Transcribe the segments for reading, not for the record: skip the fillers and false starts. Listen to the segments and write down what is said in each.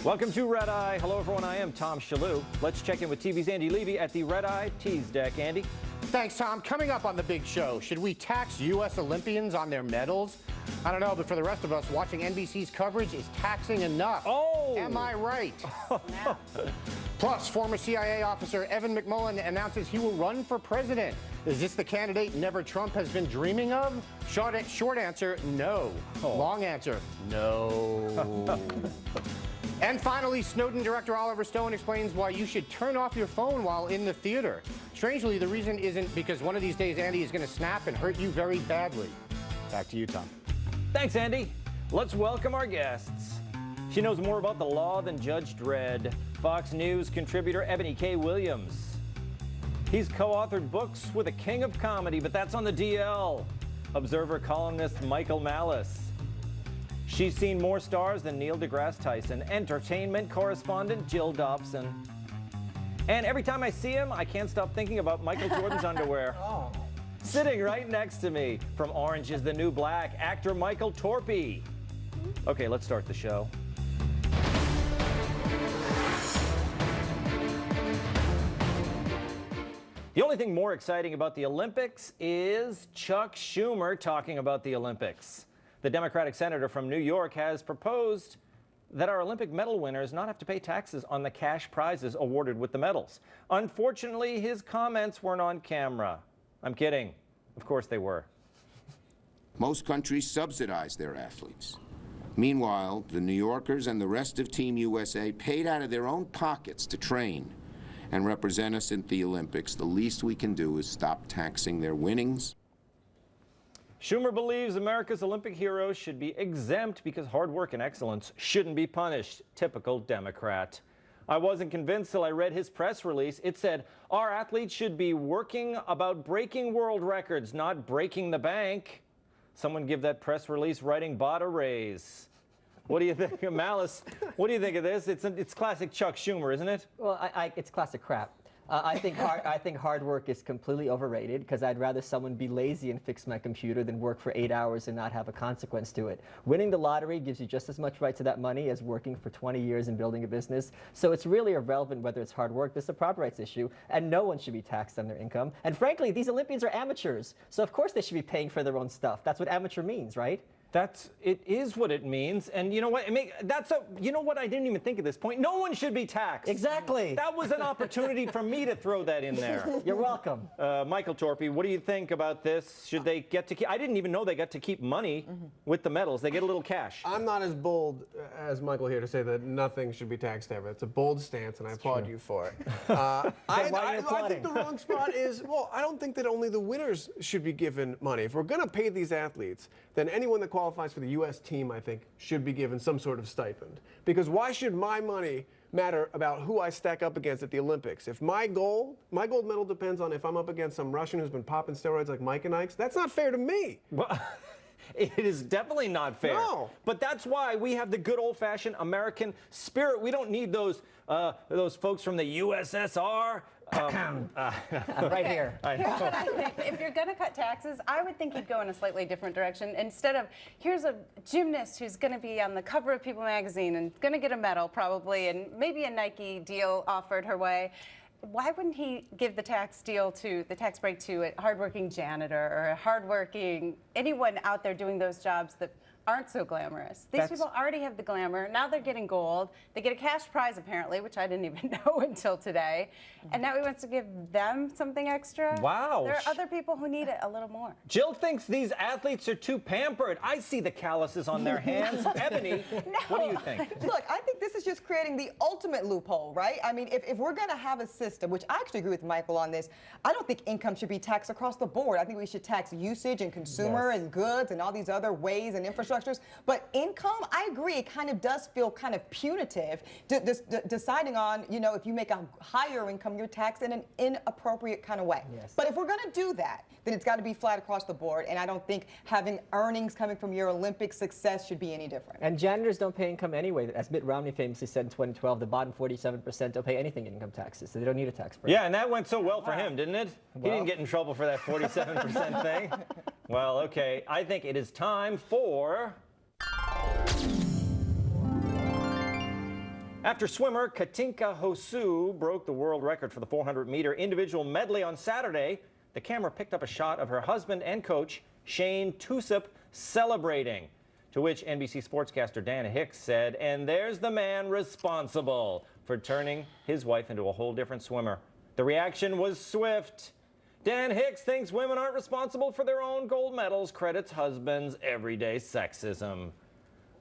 Welcome to Red Eye. Hello, everyone. I am Tom Shalhoub. Let's check in with TV's Andy Levy at the Red Eye Tease Deck. Andy? Thanks, Tom. Coming up on the big show, should we tax U.S. Olympians on their medals? I don't know, but for the rest of us, watching NBC's coverage is taxing enough. Oh! Am I right? Plus, former CIA officer Evan McMullen announces he will run for president. Is this the candidate Never Trump has been dreaming of? Short answer, no. Oh. Long answer, no. And finally, Snowden director Oliver Stone explains why you should turn off your phone while in the theater. Strangely, the reason isn't because one of these days Andy is going to snap and hurt you very badly. Back to you, Tom. Thanks, Andy. Let's welcome our guests. She knows more about the law than Judge Dredd. Fox News contributor Ebony K. Williams. He's co-authored books with a king of comedy, but that's on the DL. Observer columnist Michael Malice. She's seen more stars than Neil deGrasse Tyson. Entertainment correspondent Jill Dobson. And every time I see him, I can't stop thinking about Michael Jordan's underwear. Oh. Sitting right next to me, from Orange is the New Black, actor Michael Torpey. Okay, let's start the show. The only thing more exciting about the Olympics is Chuck Schumer talking about the Olympics. The Democratic senator from New York has proposed that our Olympic medal winners not have to pay taxes on the cash prizes awarded with the medals. Unfortunately, his comments weren't on camera. I'm kidding. Of course they were. Most countries subsidize their athletes. Meanwhile, the New Yorkers and the rest of Team USA paid out of their own pockets to train and represent us at the Olympics. The least we can do is stop taxing their winnings. Schumer believes America's Olympic heroes should be exempt because hard work and excellence shouldn't be punished. Typical Democrat. I wasn't convinced till I read his press release. It said, our athletes should be working about breaking world records, not breaking the bank. Someone give that press release writing bot a raise. What do you think of Malice? What do you think of this? It's classic Chuck Schumer, isn't it? Well, it's classic crap. I think hard work is completely overrated because I'd rather someone be lazy and fix my computer than work for 8 hours and not have a consequence to it. Winning the lottery gives you just as much right to that money as working for 20 years and building a business. So it's really irrelevant whether it's hard work. This is a property rights issue, and no one should be taxed on their income. And frankly, these Olympians are amateurs, so of course they should be paying for their own stuff. That's what amateur means, right? It is what it means, and you know what? You know what? I didn't even think of this point. No one should be taxed. Exactly. That was an opportunity for me to throw that in there. You're welcome. Michael Torpey, what do you think about this? Should they get to keep? I didn't even know they got to keep money with the medals. They get a little cash. I'm not as bold as Michael here to say that nothing should be taxed ever. It's a bold stance, and I applaud you for it. I think the wrong spot is, well, I don't think that only the winners should be given money. If we're going to pay these athletes, then anyone that qualifies for the U.S. team, I think, should be given some sort of stipend. Because why should my money matter about who I stack up against at the Olympics? If my gold medal depends on if I'm up against some Russian who's been popping steroids like Mike and Ike's, that's not fair to me. Well, it is definitely not fair. No. But that's why we have the good old-fashioned American spirit. We don't need those folks from the USSR. Right here. Here's what I think. If you're going to cut taxes, I would think you'd go in a slightly different direction. Instead of, here's a gymnast who's going to be on the cover of People magazine and going to get a medal probably, and maybe a Nike deal offered her way. Why wouldn't he give the tax break to a hardworking janitor or a hardworking anyone out there doing those jobs that aren't so glamorous? These people already have the glamour. Now they're getting gold. They get a cash prize, apparently, which I didn't even know until today. And now he wants to give them something extra? Wow. There are other people who need it a little more. Jill thinks these athletes are too pampered. I see the calluses on their hands. Ebony, what do you think? Look, I think this is just creating the ultimate loophole, right? I mean, if we're going to have a system, which I actually agree with Michael on this, I don't think income should be taxed across the board. I think we should tax usage and consumer and goods and all these other ways and infrastructures. But income, I agree, it kind of does feel kind of punitive, deciding on, you know, if you make a higher income, you're taxed in an inappropriate kind of way. Yes. But if we're going to do that, then it's got to be flat across the board. And I don't think having earnings coming from your Olympic success should be any different. And janitors don't pay income anyway. As Mitt Romney famously said in 2012, the bottom 47% don't pay anything in income taxes, so they don't need a tax break. Yeah, and that went so well for him, didn't it? He didn't get in trouble for that 47% thing. Well, okay, I think it is time for After swimmer Katinka Hosu broke the world record for the 400-meter individual medley on Saturday, the camera picked up a shot of her husband and coach, Shane Tusup, celebrating. To which NBC sportscaster Dan Hicks said, "And there's the man responsible for turning his wife into a whole different swimmer." The reaction was swift. Dan Hicks thinks women aren't responsible for their own gold medals, credits husbands' everyday sexism.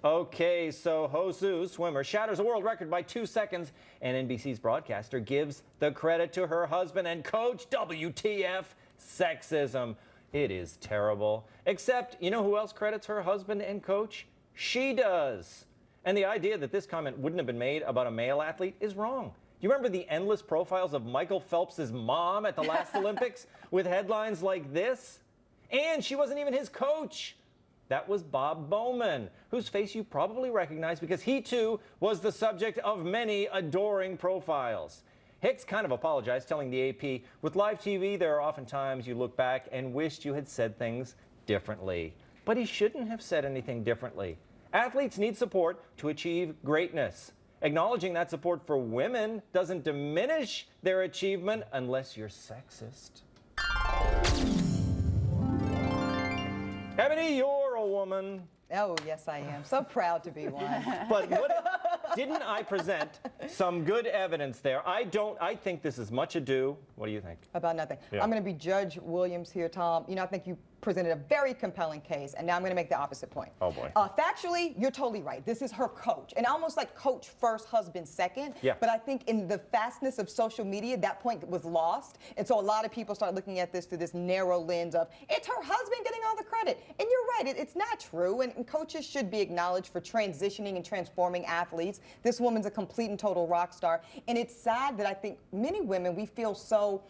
Okay, so Hosu, swimmer, shatters a world record by 2 seconds, and NBC's broadcaster gives the credit to her husband and coach. WTF, sexism. It is terrible. Except, you know who else credits her husband and coach? She does. And the idea that this comment wouldn't have been made about a male athlete is wrong. Do you remember the endless profiles of Michael Phelps' mom at the last Olympics with headlines like this? And she wasn't even his coach. That was Bob Bowman, whose face you probably recognize because he too was the subject of many adoring profiles. Hicks kind of apologized, telling the AP, "With live TV, there are often times you look back and wished you had said things differently." But he shouldn't have said anything differently. Athletes need support to achieve greatness. Acknowledging that support for women doesn't diminish their achievement unless you're sexist. Ebony, you're a woman. Oh, yes, I am. So proud to be one. But didn't I present some good evidence there? I think this is much ado. What do you think? About nothing. Yeah. I'm going to be Judge Williams here, Tom. You know, I think you presented a very compelling case, and now I'm going to make the opposite point. Oh, boy. Factually, you're totally right. This is her coach, and almost like coach first, husband second. Yeah. But I think in the fastness of social media, that point was lost, and so a lot of people start looking at this through this narrow lens of, it's her husband getting all the credit. And you're right, it's not true, and coaches should be acknowledged for transitioning and transforming athletes. This woman's a complete and total rock star, and it's sad that I think many women, we feel so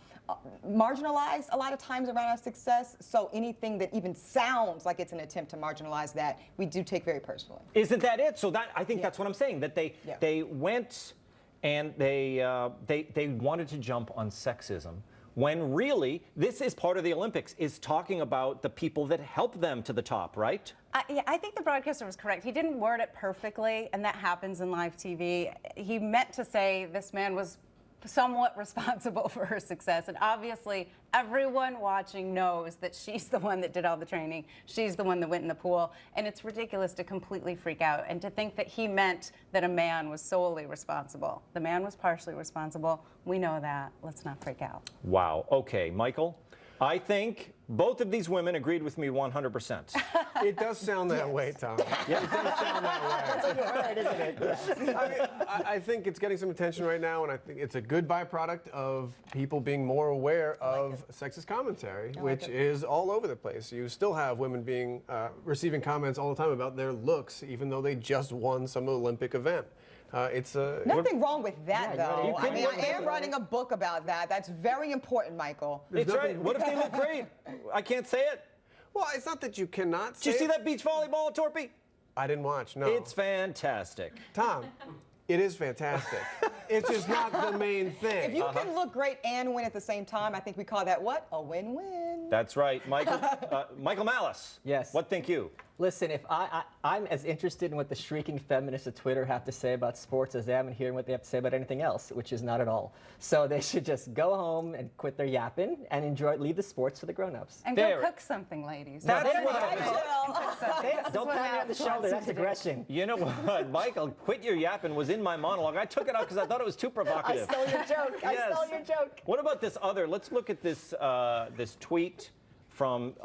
marginalized a lot of times around our success, so anything that even sounds like it's an attempt to marginalize that, we do take very personally. Isn't that it? So I think that's what I'm saying, that they went and they wanted to jump on sexism, when really this is part of the Olympics, is talking about the people that help them to the top, right? Yeah, I think the broadcaster was correct. He didn't word it perfectly, and that happens in live TV. He meant to say this man was somewhat responsible for her success, and obviously everyone watching knows that she's the one that did all the training, she's the one that went in the pool, and it's ridiculous to completely freak out and to think that he meant that a man was solely responsible. The man was partially responsible. We know that. Let's not freak out. Wow. Okay, Michael, I think both of these women agreed with me 100%. It does sound that way, Tom. Yeah. It does sound that way. That's what you heard, isn't it? I mean, I think it's getting some attention right now, and I think it's a good byproduct of people being more aware of sexist commentary, which is all over the place. You still have women being receiving comments all the time about their looks, even though they just won some Olympic event. Nothing wrong with that, though. you I mean, I am writing a book about that. That's very important, Michael. It's right. What if they look great? I can't say it. Well, it's not that you cannot say Did you see it. that beach volleyball at Torpy? I didn't watch, no. It's fantastic. Tom, it is fantastic. It's just not the main thing. If you can look great and win at the same time, I think we call that what? A win-win. That's right. Michael, Michael Malice. Yes. What think you? Listen, if I'm as interested in what the shrieking feminists of Twitter have to say about sports as I am in hearing what they have to say about anything else, which is not at all. So they should just go home and quit their yapping and leave the sports for the grown-ups. And There. go cook something, ladies. That's They what don't I need to. Don't pat me on the shoulder, that's aggression. You know what, Michael? Quit your yapping was in my monologue. I took it out because I thought it was too I provocative. stole your joke. Yes. I stole your joke. What about this other? Let's look at this this tweet from.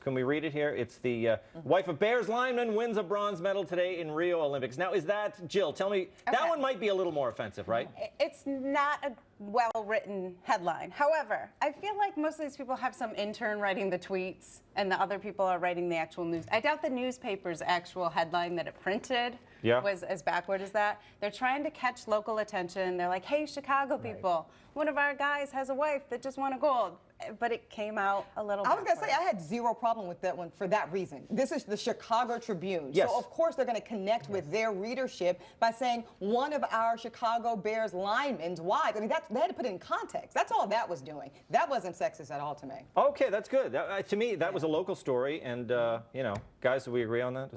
Can we read it here? It's the wife of Bears lineman wins a bronze medal today in Rio Olympics. Now, is that, Jill, tell me, that one might be a little more offensive, right? It's not a well-written headline. However, I feel like most of these people have some intern writing the tweets and the other people are writing the actual news. I doubt the newspaper's actual headline that it printed was as backward as that. They're trying to catch local attention. They're like, hey, Chicago people, one of our guys has a wife that just won a gold. But it came out a little I was going to say, I had zero problem with that one for that reason. This is the Chicago Tribune. Yes. So, of course, they're going to connect with their readership by saying one of our Chicago Bears linemen's wives. I mean, they had to put it in context. That's all that was doing. That wasn't sexist at all to me. Okay, that's good. To me, that was a local story. And, you know, guys, do we agree on that?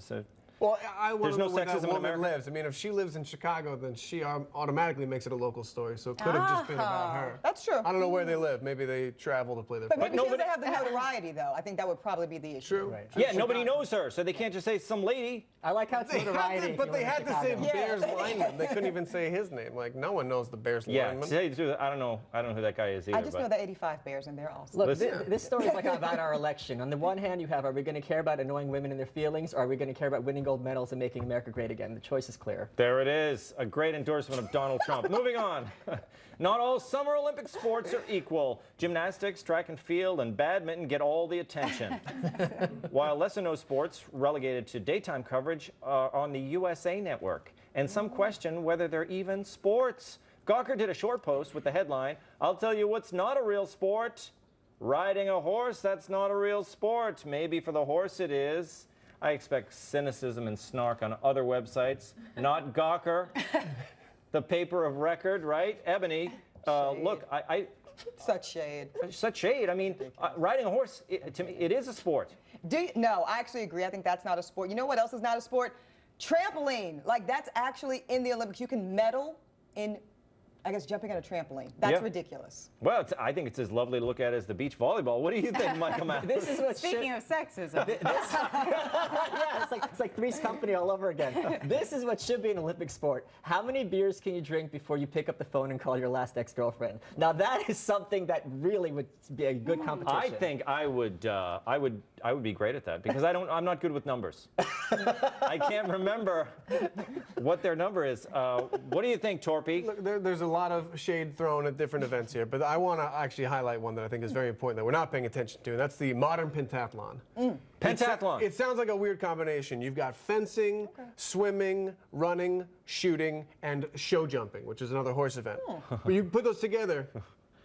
Well, I want There's to no know where that sexism in woman America? lives. I mean, if she lives in Chicago, then she automatically makes it a local story. So it could have just been about her. That's true. I don't know where they live. Maybe they travel to play their But football. maybe she doesn't have the notoriety, though. I think that would probably be the issue. True. Right. Yeah, nobody knows her, so they can't just say some lady. I like how it's notoriety. But they had to say Chicago. Bears lineman. They couldn't even say his name. Like, no one knows the Bears Yeah, lineman. to tell you the truth, I don't know who that guy is either. I just know the 85 Bears, and they're awesome. Look, Listen. this story is like about our election. On the one hand, you have, are we going to care about annoying women and their feelings, or are we going to care about winning gold medals and making America great again? The choice is clear. There it is, a great endorsement of Donald Trump. Moving on. Not all Summer Olympic sports are equal. Gymnastics, track and field, and badminton get all the attention. While lesser-known sports relegated to daytime coverage are on the USA Network. And some question whether they're even sports. Gawker did a short post with the headline, "I'll tell you what's not a real sport. Riding a horse, that's not a real sport. Maybe for the horse it is." I expect cynicism and snark on other websites, not Gawker, the paper of record, right? Ebony, look, Such shade. such shade. I mean, riding a horse, to me, it is a sport. No, I actually agree. I think that's not a sport. You know what else is not a sport? Trampoline. Like, that's actually in the Olympics. You can medal in, I guess, jumping on a trampoline. That's Yeah. ridiculous. Well, I think it's as lovely to look at as the beach volleyball. What do you think, Michael Matt? This is what Speaking of sexism. yeah, it's like Three's Company all over again. This is what should be an Olympic sport. How many beers can you drink before you pick up the phone and call your last ex-girlfriend? Now that is something that really would be a good competition. I think I would be great at that because I'm not good with numbers. I can't remember what their number is. What do you think, Torpy? Look, there's a lot of shade thrown at different events here, but I want to actually highlight one that I think is very important that we're not paying attention to, and that's the modern pentathlon. Pentathlon. It sounds like a weird combination. You've got fencing, swimming, running, shooting, and show jumping, which is another horse event. But you put those together,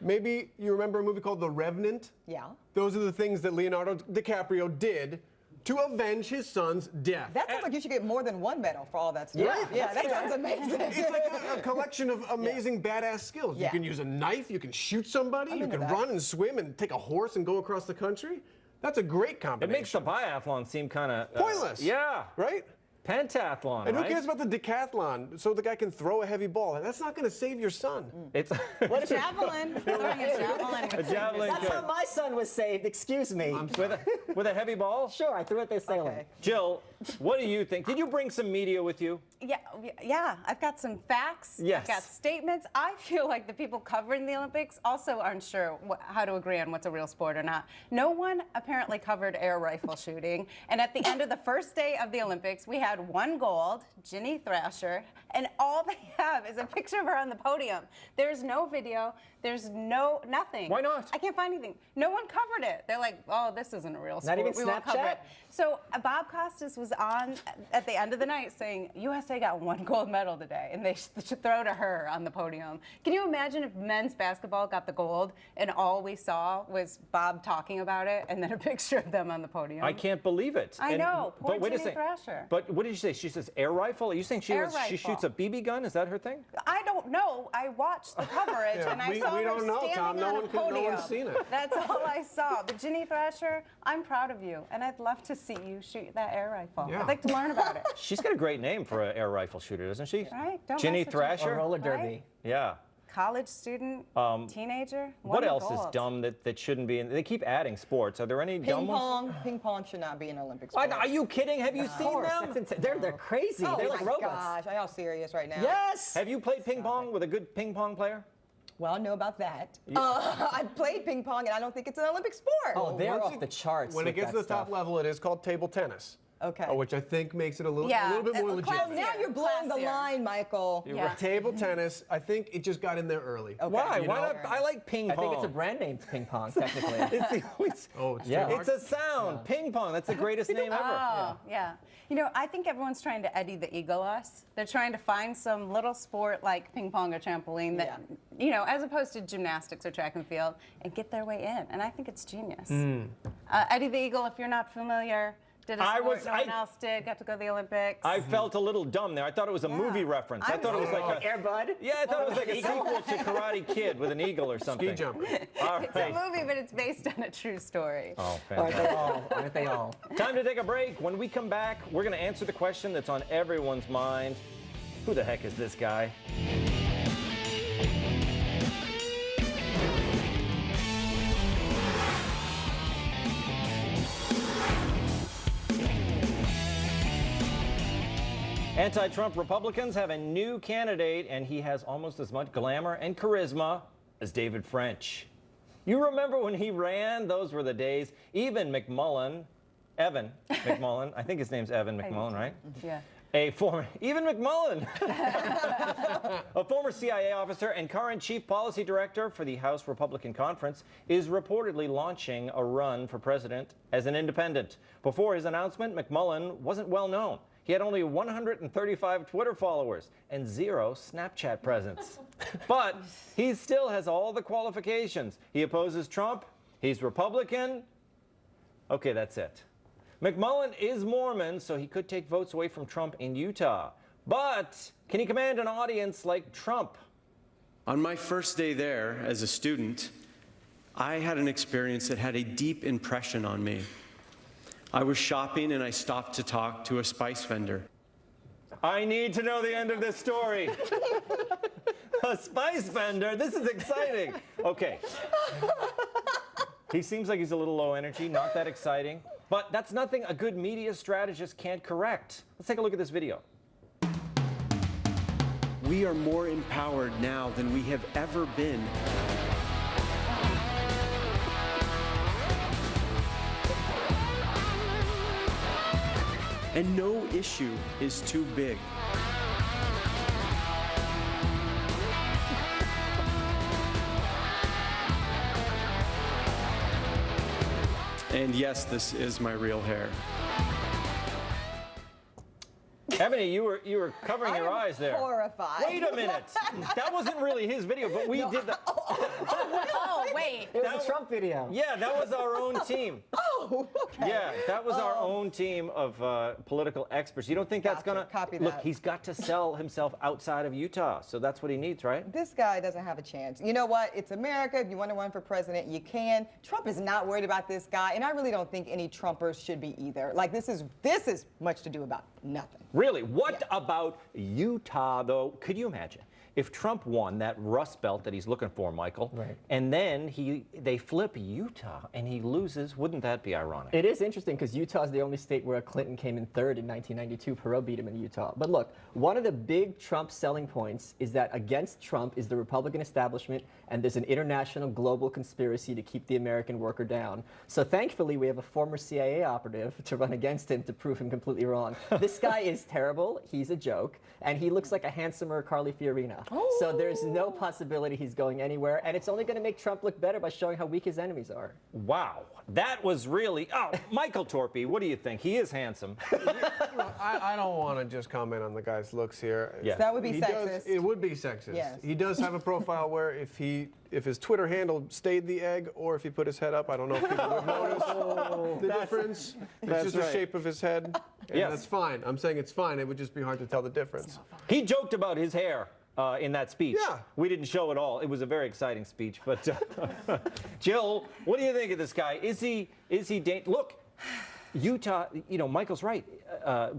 maybe you remember a movie called The Revenant? Yeah. Those are the things that Leonardo DiCaprio did to avenge his son's death. That sounds like you should get more than one medal for all that stuff. Yeah. Yeah, that sounds amazing. It's like a collection of amazing badass skills. You Yeah. can use a knife, you can shoot somebody, you into can that. run and swim and take a horse and go across the country. That's a great It combination. makes the biathlon seem kind of Pointless. Yeah, Right? pentathlon. And who right? cares about the decathlon so the guy can throw a heavy ball? That's not going to save your son. It's What a javelin. Throwing a javelin. a javelin That's how kick. my son was saved. Excuse me. with a heavy ball. Sure, I threw it there sailing. Okay. Jill, what do you think? Did you bring some media with you? Yeah, I've got some facts. Yes. I've got statements. I feel like the people covering the Olympics also aren't sure how to agree on what's a real sport or not. No one apparently covered air rifle shooting. And at the end of the first day of the Olympics, we had one gold, Ginny Thrasher, and all they have is a picture of her on the podium. There's no video. There's nothing. Why not? I can't find anything. No one covered it. They're like, oh, this isn't a real sport. even We won't cover Snapchat? it. So Bob Costas was on at the end of the night saying, USA got one gold medal today, and they should throw to her on the podium. Can you imagine if men's basketball got the gold and all we saw was Bob talking about it and then a picture of them on the podium? I can't believe it. I know. Poor But wait a Ginny second. Thrasher. But what did you say? She says air rifle? Are you saying she Air shoots rifle. a BB gun? Is that her thing? I don't know. I watched the coverage Yeah, and I we saw her don't know, standing Tom. No on one a can- no podium. one's seen it. That's all I saw. But Ginny Thrasher, I'm proud of you, and I'd love to see you shoot that air rifle. Yeah. I'd like to learn about it. She's got a great name for an air rifle shooter, doesn't she? Right? Don't Ginny mess with Thrasher? Or roller derby. Right? Yeah. College student, teenager. What won else is gold. dumb that shouldn't be in? They keep adding sports. Are there any dumb ones? Ping pong should not be an Olympic sport. Are you kidding? Have you Of seen course, them? that's insane. They're crazy. Oh They're like my robots. gosh, are y'all serious right now? Yes. Have you played ping pong with a good ping pong player? Well, I know about that. I played ping pong, and I don't think it's an Olympic sport. Oh, they're Once off it- the charts. When it with gets that to the top stuff. level, it is called table tennis. Okay. Which I think makes it a little Yeah, bit more legit. classier. Now you're blowing the Classier. line, Michael. Yeah. Table tennis, I think it just got in there early. Okay. Why? You Why know? not? I like ping I pong. think it's a brand name, ping pong, technically. It's the only. Oh, it's Yeah. trademarked? It's a sound. Ping pong. That's the greatest name ever. Oh, yeah. You know, I think everyone's trying to Eddie the Eagle us. They're trying to find some little sport like ping pong or trampoline that, you know, as opposed to gymnastics or track and field, and get their way in. And I think it's genius. Eddie the Eagle, if you're not familiar, Did a sport no one else did. Got to go to the Olympics. I felt a little dumb there. I thought it was a movie reference. I thought it was like a Air Bud. Yeah, I thought it was like a sequel to Karate Kid with an eagle or something. Ski jumping. All It's right. a movie, but it's based on a true story. Oh, Aren't fantastic. they all? Aren't they all? Time to take a break. When we come back, we're going to answer the question that's on everyone's mind. Who the heck is this guy? Anti-Trump Republicans have a new candidate, and he has almost as much glamour and charisma as David French. You remember when he ran? Those were the days. Even McMullen, Evan McMullen, I think his name's Evan McMullen, right? Yeah. Even McMullen, a former CIA officer and current chief policy director for the House Republican Conference, is reportedly launching a run for president as an independent. Before his announcement, McMullen wasn't well known. He had only 135 Twitter followers and 0 Snapchat presence. But he still has all the qualifications. He opposes Trump. He's Republican. Okay, that's it. McMullen is Mormon, so he could take votes away from Trump in Utah. But can he command an audience like Trump? On my first day there as a student, I had an experience that had a deep impression on me. I was shopping and I stopped to talk to a spice vendor. I need to know the end of this story. A spice vendor? This is exciting. Okay. He seems like he's a little low energy, not that exciting. But that's nothing a good media strategist can't correct. Let's take a look at this video. We are more empowered now than we have ever been. And no issue is too big. And yes, this is my real hair. Ebony, you were covering your eyes there. Horrified. Wait a minute. That wasn't really his video, but we did that. Oh, wait. It was a Trump video. Yeah, that was our own team. Oh, okay. Yeah, that was our own team of political experts. You don't think that's Gotcha. gonna Copy look? that. He's got to sell himself outside of Utah, so that's what he needs, right? This guy doesn't have a chance. You know what? It's America. If you want to run for president, you can. Trump is not worried about this guy, and I really don't think any Trumpers should be either. Like, this is much to do about nothing. Really? What about Utah, though? Could you imagine if Trump won that Rust Belt that he's looking for, Michael, Right. and then they flip Utah and he loses? Wouldn't that be ironic? It is interesting because Utah is the only state where Clinton came in third in 1992. Perot beat him in Utah. But look, one of the big Trump selling points is that against Trump is the Republican establishment, and there's an international global conspiracy to keep the American worker down. So thankfully, we have a former CIA operative to run against him to prove him completely wrong. This guy is terrible. He's a joke. And he looks like a handsomer Carly Fiorina. So there's no possibility he's going anywhere. And it's only going to make Trump look better by showing how weak his enemies are. Wow, that was really. Oh, Michael Torpy, what do you think? He is handsome. I don't want to just comment on the guy's looks here. Yeah. That would be He sexist. it would be sexist. Yes. He does have a profile where if his Twitter handle stayed the egg or if he put his head up, I don't know if people would notice the difference. It's just right. the shape of his head. And Yes. that's fine. I'm saying it's fine. It would just be hard to tell the difference. He joked about his hair in that speech. Yeah. We didn't show it all. It was a very exciting speech. But Jill, what do you think of this guy? Is he look, Utah, Michael's right.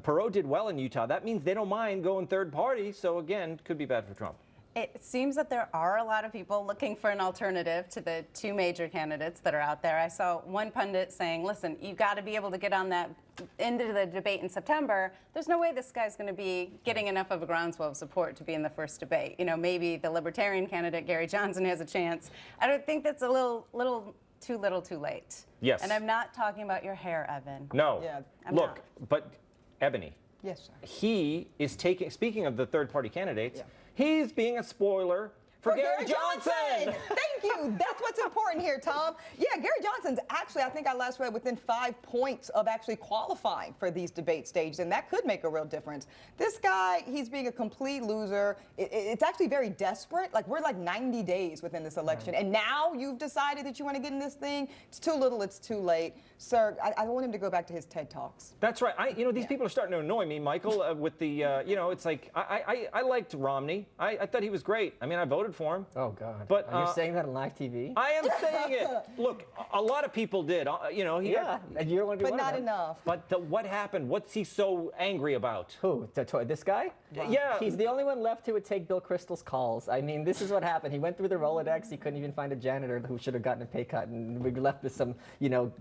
Perot did well in Utah. That means they don't mind going third party. So again, could be bad for Trump. It seems that there are a lot of people looking for an alternative to the two major candidates that are out there. I saw one pundit saying, listen, you've got to be able to get on that into the debate in September. There's no way this guy's going to be getting enough of a groundswell of support to be in the first debate. Maybe the Libertarian candidate, Gary Johnson, has a chance. I don't think that's a little too late. Yes. And I'm not talking about your hair, Evan. No. Yeah. I'm Look, not. but Ebony, Yes, sir. he is speaking of the third party candidates, Yeah. he's being a spoiler for Gary Johnson. Thank you. That's what's important here, Tom. Yeah, Gary Johnson's actually, I think I last read, within 5 points of actually qualifying for these debate stages, and that could make a real difference. This guy, he's being a complete loser. It's actually very desperate. Like, we're like 90 days within this election, and now you've decided that you want to get in this thing. It's too little, it's too late. Sir, I want him to go back to his TED Talks. That's right. These people are starting to annoy me, Michael, with the, it's like, I liked Romney. I thought he was great. I mean, I voted for him. Oh, God. But you're saying that on live TV? I am saying it. Look, a lot of people did. Yeah, and you don't want to be But one of not them. enough. But what happened? What's he so angry about? Who? This guy? Yeah. He's the only one left who would take Bill Kristol's calls. I mean, this is what happened. He went through the Rolodex. He couldn't even find a janitor who should have gotten a pay cut. And we left with some,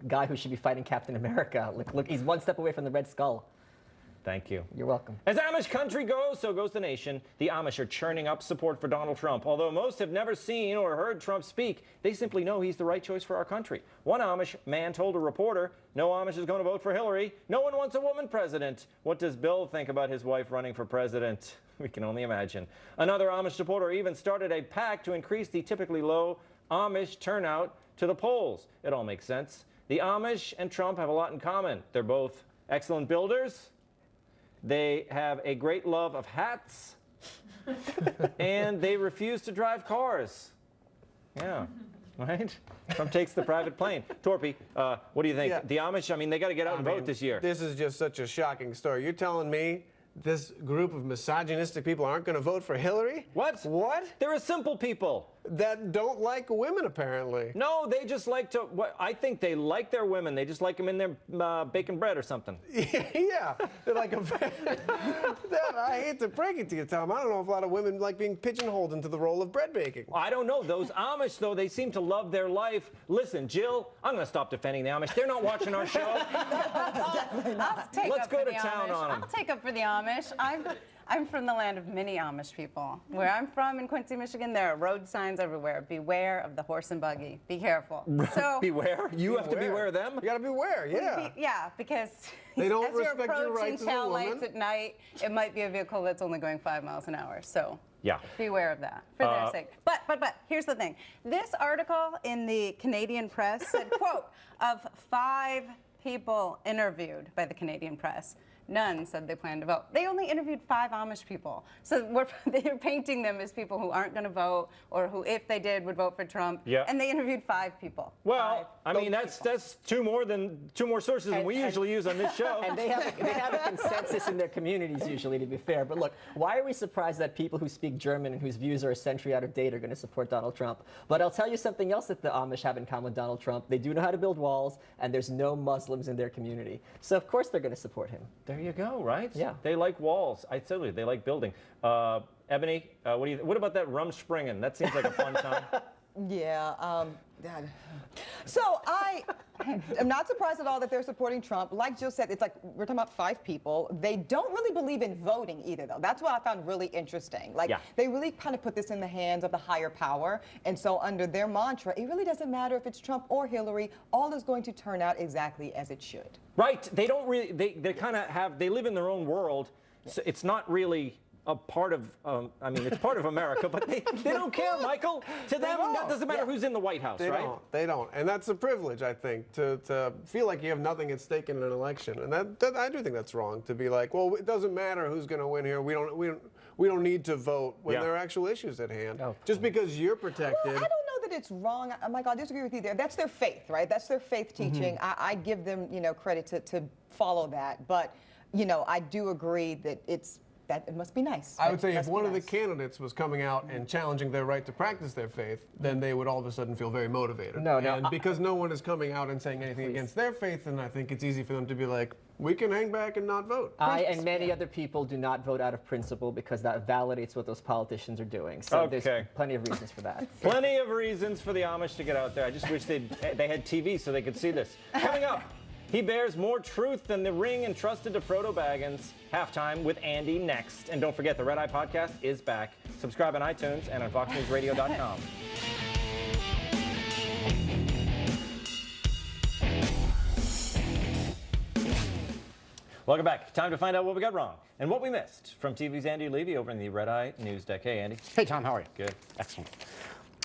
guy who should be fighting Captain America. Look, he's one step away from the Red Skull. Thank you. You're welcome. As Amish country goes, so goes the nation. The Amish are churning up support for Donald Trump. Although most have never seen or heard Trump speak, they simply know he's the right choice for our country. One Amish man told a reporter, "No Amish is going to vote for Hillary. No one wants a woman president." What does Bill think about his wife running for president? We can only imagine. Another Amish supporter even started a PAC to increase the typically low Amish turnout to the polls. It all makes sense. The Amish and Trump have a lot in common. They're both excellent builders. They have a great love of hats, and they refuse to drive cars. Yeah, right? Trump takes the private plane. Torpy, what do you think? Yeah. The Amish, they got to get out and vote this year. This is just such a shocking story. You're telling me this group of misogynistic people aren't going to vote for Hillary? What? What? They're a simple people. That don't like women, apparently. No, they just like to, I think they like their women. They just like them in their baking bread or something. Yeah, they're like I hate to break it to you, Tom. I don't know if a lot of women like being pigeonholed into the role of bread baking. I don't know. Those Amish, though, they seem to love their life. Listen, Jill, I'm going to stop defending the Amish. They're not watching our show. Let's go to town on them. I'll take up for the Amish. I'm from the land of many Amish people. Where I'm from in Quincy, Michigan, there are road signs everywhere. Beware of the horse and buggy. Be careful. So beware? You have to beware of them? You got to beware, yeah. Yeah, because They don't as you're respect your approaching rights as a tail woman. lights at night, it might be a vehicle that's only going 5 miles an hour. So yeah, beware of that for their sake. But here's the thing. This article in the Canadian press said, quote, of 5 people interviewed by the Canadian press, none said they plan to vote. They only interviewed 5 Amish people. So they're painting them as people who aren't going to vote or who, if they did, would vote for Trump. Yeah. And they interviewed 5 people. Well, that's two more sources than we usually use on this show. And they have a consensus in their communities usually, to be fair. But look, why are we surprised that people who speak German and whose views are a century out of date are going to support Donald Trump? But I'll tell you something else that the Amish have in common with Donald Trump. They do know how to build walls, and there's no Muslims in their community. So of course they're going to support him. There you go, right? Yeah. They like walls. I tell you, they like building. Ebony, what about that Rumspringen? That seems like a fun time. Yeah. So I am not surprised at all that they're supporting Trump. Like Jill said, it's like we're talking about 5 people. They don't really believe in voting either, though. That's what I found really interesting. Like, they really kind of put this in the hands of the higher power. And so under their mantra, it really doesn't matter if it's Trump or Hillary. All is going to turn out exactly as it should. Right. They don't really, they kind of have, they live in their own world. So it's not really a part of, it's part of America, but they don't care, Michael. To them, that doesn't matter who's in the White House, right? They don't. And that's a privilege, I think, to feel like you have nothing at stake in an election. And that I do think that's wrong, to be like, well, it doesn't matter who's going to win here. We don't need to vote when there are actual issues at hand. Oh. Just because you're protected. Well, I don't know that it's wrong. Michael, I disagree with you there. That's their faith, right? That's their faith teaching. I give them, credit to follow that. But, I do agree that it must be nice. I would say if one of the candidates was coming out and challenging their right to practice their faith, then they would all of a sudden feel very motivated. And because no one is coming out and saying anything against their faith, then I think it's easy for them to be like, we can hang back and not vote. I and many other people do not vote out of principle because that validates what those politicians are doing. So there's plenty of reasons for that. Plenty of reasons for the Amish to get out there. I just wish they had TV so they could see this. Coming up, he bears more truth than the ring entrusted to Frodo Baggins. Halftime with Andy next. And don't forget, the Red Eye Podcast is back. Subscribe on iTunes and on FoxNewsRadio.com. Welcome back. Time to find out what we got wrong and what we missed from TV's Andy Levy over in the Red Eye News Deck. Hey, Andy. Hey, Tom, how are you? Good. Excellent.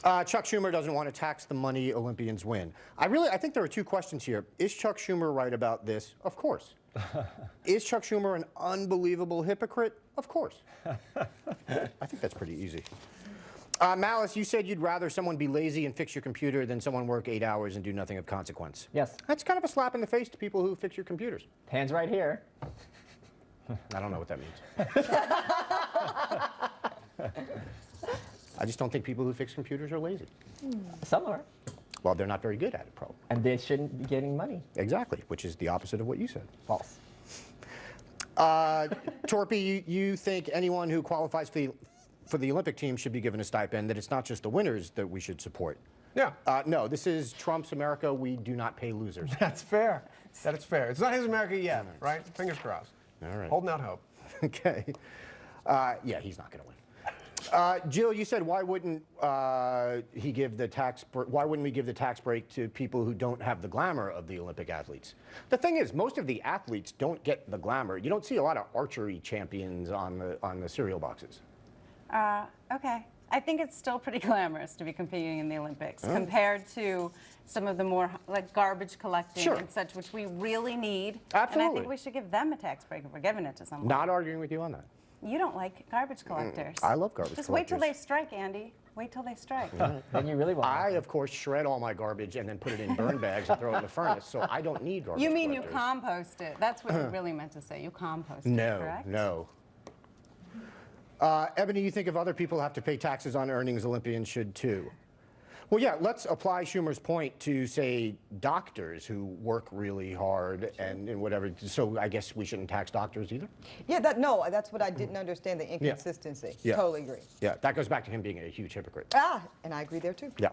Chuck Schumer doesn't want to tax the money Olympians win. I think there are two questions here. Is Chuck Schumer right about this? Of course. Is Chuck Schumer an unbelievable hypocrite? Of course. I think that's pretty easy. Malice, you said you'd rather someone be lazy and fix your computer than someone work 8 hours and do nothing of consequence. Yes. That's kind of a slap in the face to people who fix your computers. Hands right here. I don't know what that means. I just don't think people who fix computers are lazy. Some are. Well, they're not very good at it, probably. And they shouldn't be getting money. Exactly, which is the opposite of what you said. False. Torpy, you think anyone who qualifies for the Olympic team should be given a stipend, that it's not just the winners that we should support. Yeah. No, this is Trump's America. We do not pay losers. That's fair. That is fair. It's not his America yet, right? Fingers crossed. All right. Holding out hope. Okay. Yeah, he's not going to win. Jill, you said why wouldn't we give the tax break to people who don't have the glamour of the Olympic athletes? The thing is, most of the athletes don't get the glamour. You don't see a lot of archery champions on the cereal boxes. Okay. I think it's still pretty glamorous to be competing in the Olympics compared to some of the more like garbage collecting and such, which we really need. Absolutely. And I think we should give them a tax break if we're giving it to someone. Not arguing with you on that. You don't like garbage collectors. I love garbage Just collectors. wait till they strike, Andy. Wait till they strike. Then you really want I, of course, shred all my garbage and then put it in burn bags and throw it in the furnace, so I don't need garbage You mean collectors. you compost it. That's what you really meant to say. You compost it, No, correct? no. Ebony, you think if other people have to pay taxes on earnings, Olympians should too? Well, yeah, let's apply Schumer's point to, say, doctors who work really hard and whatever. So I guess we shouldn't tax doctors either? Yeah, that's what I didn't understand, the inconsistency. Yeah. Totally agree. Yeah, that goes back to him being a huge hypocrite. And I agree there too. Yeah.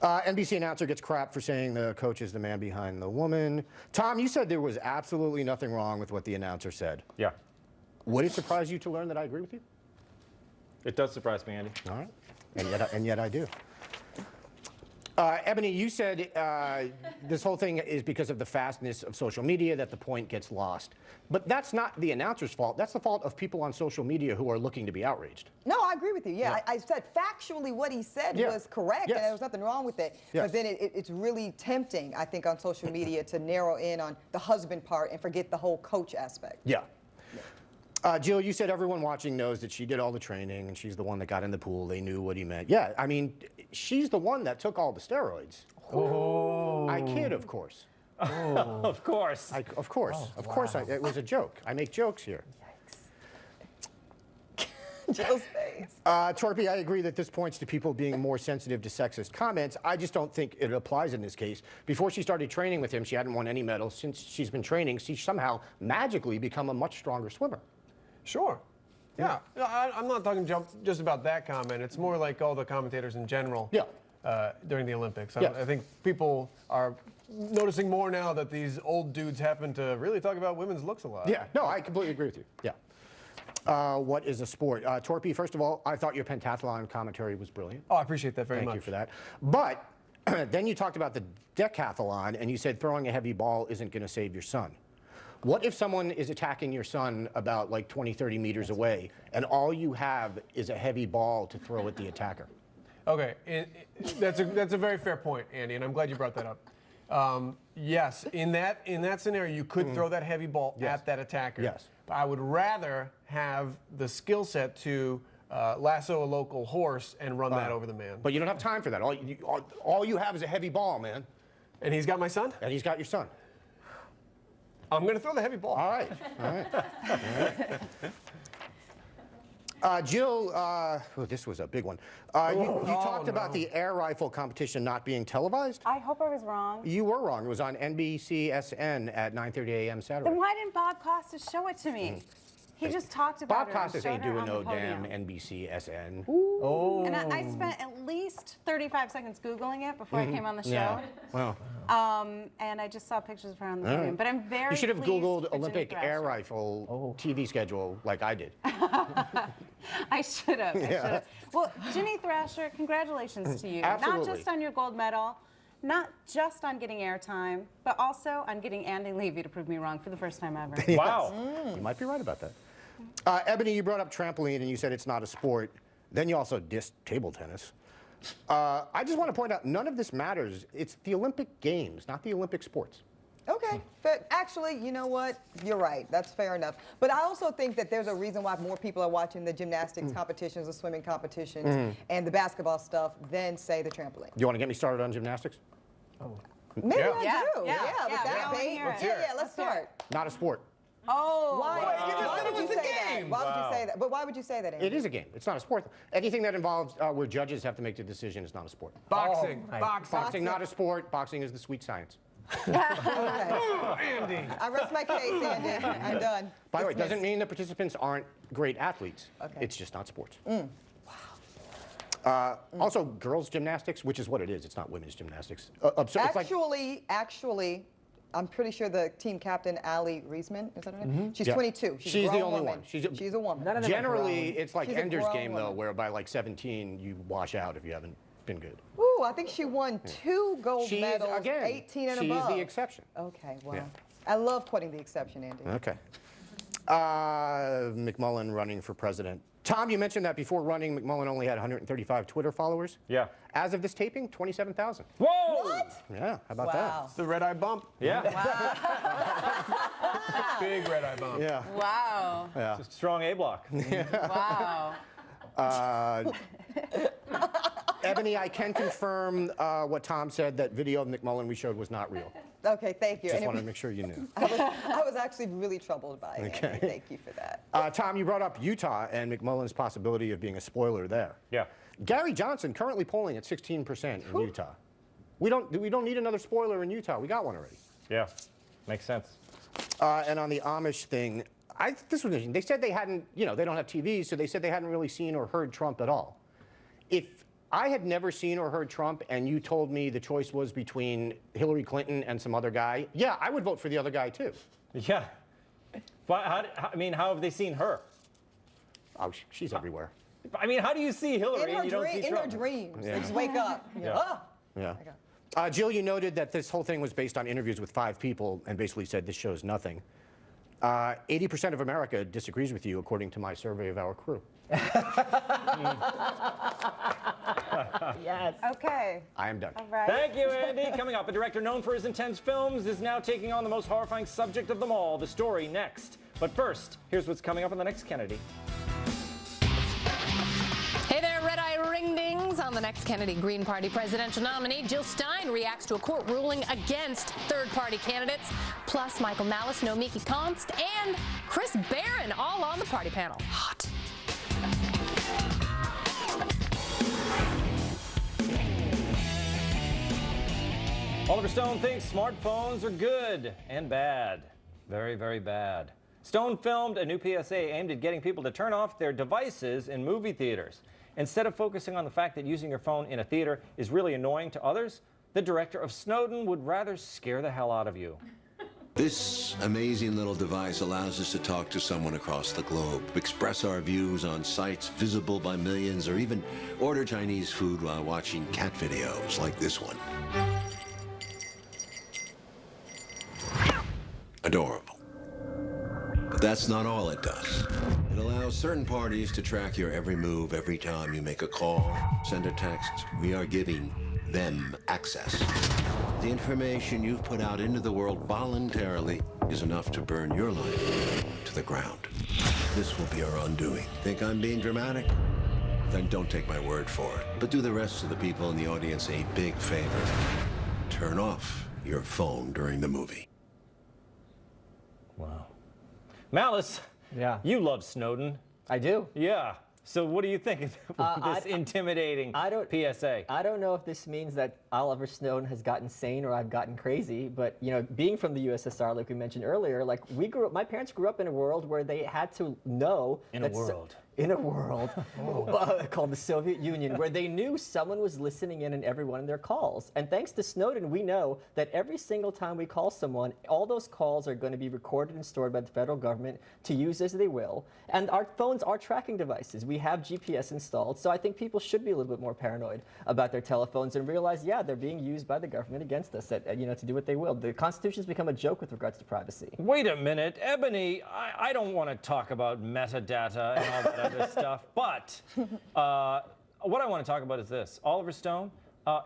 NBC announcer gets crap for saying the coach is the man behind the woman. Tom, you said there was absolutely nothing wrong with what the announcer said. Yeah. Would it surprise you to learn that I agree with you? It does surprise me, Andy. All right. And yet I do. Ebony, you said this whole thing is because of the fastness of social media that the point gets lost. But that's not the announcer's fault. That's the fault of people on social media who are looking to be outraged. No, I agree with you. Yeah, I said factually what he said was correct, and there was nothing wrong with it. Yes. But then it's really tempting, I think, on social media to narrow in on the husband part and forget the whole coach aspect. Yeah. Jill, you said everyone watching knows that she did all the training and she's the one that got in the pool. They knew what he meant. Yeah, I mean, she's the one that took all the steroids. Oh. I kid, of course. Oh. Of course. Of course. Oh, of course. It was a joke. I make jokes here. Jill's face. Torpy, I agree that this points to people being more sensitive to sexist comments. I just don't think it applies in this case. Before she started training with him, she hadn't won any medals. Since she's been training, she's somehow magically become a much stronger swimmer. Sure. Yeah. No, I'm not talking just about that comment. It's more like all the commentators in general during the Olympics. I think people are noticing more now that these old dudes happen to really talk about women's looks a lot. Yeah. No, I completely agree with you. Yeah. What is a sport? Torpy, first of all, I thought your pentathlon commentary was brilliant. Oh, I appreciate that very much. Thank you for that. But then you talked about the decathlon, and you said throwing a heavy ball isn't going to save your son. What if someone is attacking your son about like 20, 30 meters away, and all you have is a heavy ball to throw at the attacker? Okay, that's a very fair point, Andy, and I'm glad you brought that up. Yes, in that scenario, you could throw that heavy ball at that attacker. Yes. But I would rather have the skill set to lasso a local horse and run that over the man. But you don't have time for that. All you have is a heavy ball, man. And he's got my son? And he's got your son. I'm going to throw the heavy ball. All right. Jill, this was a big one. You talked about the air rifle competition not being televised. I hope I was wrong. You were wrong. It was on NBCSN at 9:30 a.m. Saturday. Then why didn't Bob Costas show it to me? He just talked about Bob it. Costas ain't doing no damn NBCSN. Oh. And I spent at least 35 seconds Googling it before I came on the show. Yeah. Well. And I just saw pictures around the podium. But I'm very You should have pleased Googled for Olympic Ginny air Thrasher. rifle TV schedule like I did. I should have. Well, Ginny Thrasher, congratulations to you. Absolutely. Not just on your gold medal, not just on getting airtime, but also on getting Andy Levy to prove me wrong for the first time ever. Wow. You might be right about that. Ebony, you brought up trampoline and you said it's not a sport. Then you also dissed table tennis. I just want to point out, none of this matters. It's the Olympic Games, not the Olympic sports. Okay, but actually, you know what? You're right. That's fair enough. But I also think that there's a reason why more people are watching the gymnastics competitions, the swimming competitions, and the basketball stuff than, say, the trampoline. You want to get me started on gymnastics? Maybe Yeah. I do. Yeah. with Yeah, that we vein. wanna hear it. Yeah, let's start. Not a sport. Oh, Why? Wait, you just Why said it would was you the say that? game. Why would you say that? But why would you say that, Andy? It is a game. It's not a sport. Anything that involves where judges have to make the decision is not a sport. Boxing. Oh, Boxing. Boxing, not a sport. Boxing is the sweet science. Okay. Andy. I rest my case, Andy. I'm done. By the way, it Dismissed. doesn't mean the participants aren't great athletes. Okay. It's just not sports. Also, girls' gymnastics, which is what it is. It's not women's gymnastics. Absurd. It's like, Actually, I'm pretty sure the team captain, Allie Reisman, is that her name? She's Yeah. 22. She's a the grown only woman. one. She's a woman. None of them are generally, grown. it's like She's a Ender's grown Game, though, woman. where by like 17, you wash out if you haven't been good. Ooh, I think she won 2 gold She's, medals, again, 18 and she's above. the exception. Okay, well, Yeah. I love quoting the exception, Andy. Okay. McMullen running for president. Tom, you mentioned that before running, McMullen only had 135 Twitter followers. Yeah. As of this taping, 27,000. Whoa! What? Yeah, how about Wow. It's the red eye bump. Yeah. Big red eye bump. that? wow. Yeah. It's a strong A block. Wow. Ebony, I can confirm what Tom said, that video of McMullen we showed was not real. Okay, thank you. Just And it wanted to was- make sure you knew. I was actually really troubled by it, Andy. Thank you for that. Tom, you brought up Utah and McMullen's possibility of being a spoiler there. Yeah. Gary Johnson currently polling at 16% in Utah. We don't need another spoiler in Utah. We got one already. Yeah. Makes sense. And on the Amish thing, this was interesting. They said they hadn't, they don't have TVs, so they said they hadn't really seen or heard Trump at all. If I had never seen or heard Trump and you told me the choice was between Hillary Clinton and some other guy, yeah, I would vote for the other guy too. Yeah. But how have they seen her? Oh, she's everywhere. I mean, how do you see Hillary In and you don't see her Trump? dreams, Yeah. they just wake up. Yeah. Ah! Yeah. Jill, you noted that this whole thing was based on interviews with 5 people and basically said this shows nothing. 80% of America disagrees with you, according to my survey of our crew. Yes. Okay. I am done. All right. Thank you, Andy. Coming up, a director known for his intense films is now taking on the most horrifying subject of them all, the story next. But first, here's what's coming up on the next Kennedy. Hey there, Red Eye Ring-Dings. On the next Kennedy, Green Party presidential nominee Jill Stein reacts to a court ruling against third-party candidates. Plus, Michael Malice, Nomiki Konst, and Chris Barron all on the party panel. Hot. Oliver Stone thinks smartphones are good and bad. Very, very bad. Stone filmed a new PSA aimed at getting people to turn off their devices in movie theaters. Instead of focusing on the fact that using your phone in a theater is really annoying to others, the director of Snowden would rather scare the hell out of you. This amazing little device allows us to talk to someone across the globe, express our views on sites visible by millions, or even order Chinese food while watching cat videos like this one. Adorable. But that's not all it does. It allows certain parties to track your every move every time you make a call, send a text. We are giving them access. The information you've put out into the world voluntarily is enough to burn your life to the ground. This will be our undoing. Think I'm being dramatic? Then don't take my word for it. But do the rest of the people in the audience a big favor. Turn off your phone during the movie. Wow. Malice, Yeah. you love Snowden. I do. Yeah. So what do you think of this intimidating PSA? I don't know if this means that Oliver Snowden has gotten sane or I've gotten crazy, but being from the USSR, like we mentioned earlier, like my parents grew up in a world where they had to know In a world. in a world called the Soviet Union, where they knew someone was listening in on every one of their calls. And thanks to Snowden, we know that every single time we call someone, all those calls are going to be recorded and stored by the federal government to use as they will. And our phones are tracking devices. We have GPS installed, so I think people should be a little bit more paranoid about their telephones and realize, yeah, they're being used by the government against us, to do what they will. The Constitution's become a joke with regards to privacy. Wait a minute, Ebony, I don't want to talk about metadata and all that other stuff, but what I want to talk about is this. Oliver Stone,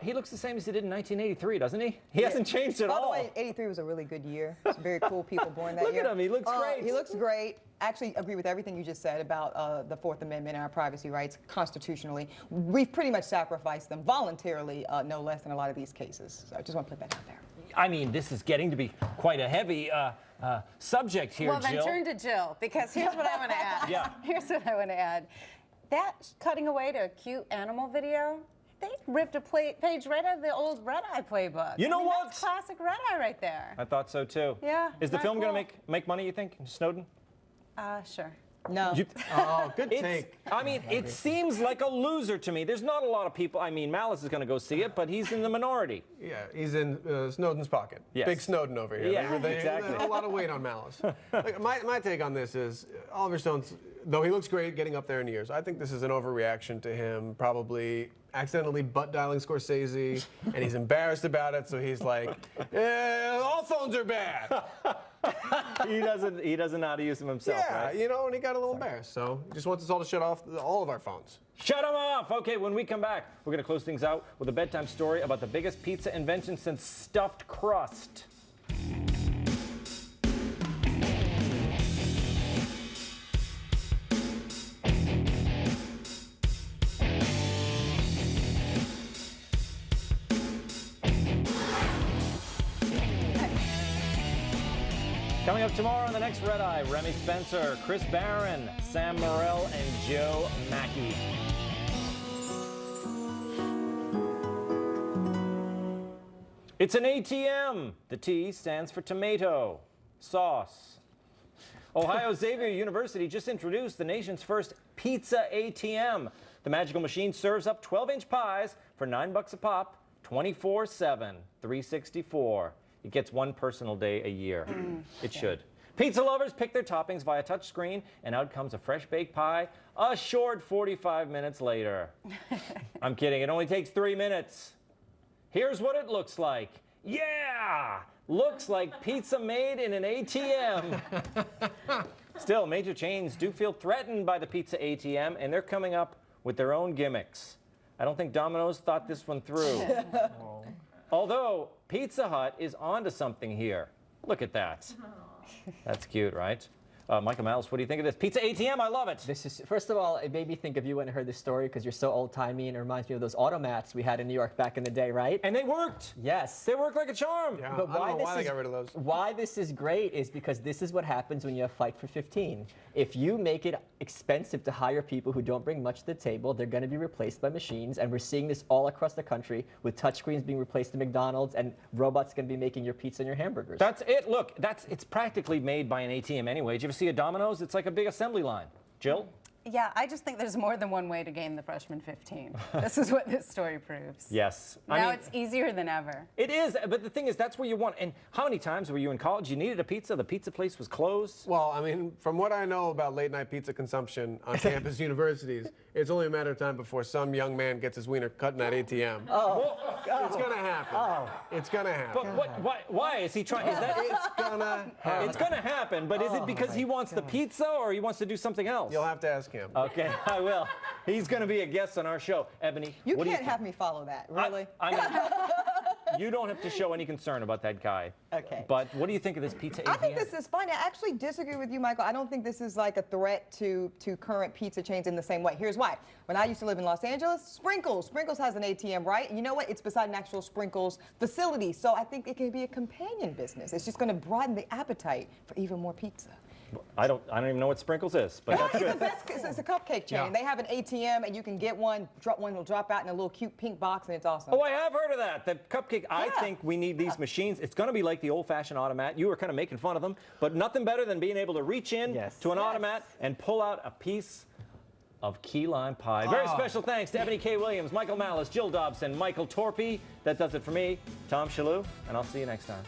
he looks the same as he did in 1983, doesn't he? He hasn't changed at all. By the way, 83 was a really good year. Some very cool people born that Look year. at him, he looks great. He looks great. Actually, agree with everything you just said about the Fourth Amendment and our privacy rights constitutionally. We've pretty much sacrificed them voluntarily, no less in a lot of these cases. So I just want to put that out there. I mean, this is getting to be quite a heavy subject here, Well, then Jill. turn to Jill, because here's what I want to add. Yeah. Here's what I want to add. That cutting away to a cute animal video, they ripped a page right out of the old Red Eye playbook. You know what? That's classic Red Eye right there. I thought so too. Yeah. Is the not film going cool. to make money, you think, Snowden? Sure. No. Oh, good take. I mean, it seems like a loser to me. There's not a lot of people. I mean, Malice is going to go see it, but he's in the minority. Yeah, he's in Snowden's pocket. Yes. Big Snowden over here. Yeah, they exactly. a lot of weight on Malice. Like, my take on this is Oliver Stone's, though he looks great getting up there in years, I think this is an overreaction to him probably accidentally butt dialing Scorsese, and he's embarrassed about it, so he's like, all phones are bad. He doesn't know how to use them himself, Yeah, right? you know, and he got a little embarrassed, so he just wants us all to shut off all of our phones. Shut them off! Okay, when we come back, we're going to close things out with a bedtime story about the biggest pizza invention since stuffed crust. Coming up tomorrow on the next Red Eye, Remy Spencer, Chris Barron, Sam Morrell, and Joe Mackey. It's an ATM. The T stands for tomato sauce. Ohio Xavier University just introduced the nation's first pizza ATM. The magical machine serves up 12-inch pies for $9 a pop, 24/7, 364. It gets one personal day a year. It should. Pizza lovers pick their toppings via touchscreen, and out comes a fresh baked pie a short 45 minutes later. I'm kidding. It only takes 3 minutes. Here's what it looks like. Yeah! Looks like pizza made in an ATM. Still, major chains do feel threatened by the pizza ATM, and they're coming up with their own gimmicks. I don't think Domino's thought this one through. Although, Pizza Hut is onto something here. Look at that. That's cute, right? Michael Malice, what do you think of this? Pizza ATM, I love it. This is, first of all, it made me think of you when I heard this story because you're so old-timey and it reminds me of those automats we had in New York back in the day, right? And they worked. Yes. They worked like a charm. Yeah, But I don't know why they got rid of those. Why this is great is because this is what happens when you have Fight for 15. If you make it expensive to hire people who don't bring much to the table, they're going to be replaced by machines. And we're seeing this all across the country with touchscreens being replaced at McDonald's and robots going to be making your pizza and your hamburgers. That's it. Look, it's practically made by an ATM anyway. Did you ever see a Domino's? It's like a big assembly line. Jill? Yeah, I just think there's more than one way to game the freshman 15. This is what this story proves. Yes. Now it's easier than ever. It is, but the thing is, that's where you want. And how many times were you in college? You needed a pizza, the pizza place was closed? Well, I mean, from what I know about late-night pizza consumption on campus universities, it's only a matter of time before some young man gets his wiener cut in that ATM. It's gonna happen. It's gonna happen. But why is he trying? Is that It's gonna happen. It's gonna happen, but is it because he wants the pizza or he wants to do something else? You'll have to ask him. Okay, I will. He's going to be a guest on our show. Ebony, You what do can't think? have me follow that, really. I mean, you don't have to show any concern about that guy. Okay. But what do you think of this pizza ATM? I think this is fine. I actually disagree with you, Michael. I don't think this is like a threat to current pizza chains in the same way. Here's why. When I used to live in Los Angeles, Sprinkles has an ATM, right? And you know what? It's beside an actual Sprinkles facility. So I think it can be a companion business. It's just going to broaden the appetite for even more pizza. I don't even know what Sprinkles is, but that's good. It's a cupcake chain. Yeah. They have an ATM, and you can get one. One will drop out in a little cute pink box, and it's awesome. Oh, I have heard of that. The cupcake. I think we need these machines. It's going to be like the old-fashioned automat. You were kind of making fun of them, but nothing better than being able to reach in to an automat and pull out a piece of key lime pie. Very special thanks to Ebony K. Williams, Michael Malice, Jill Dobson, Michael Torpy. That does it for me, Tom Shalhoub, and I'll see you next time.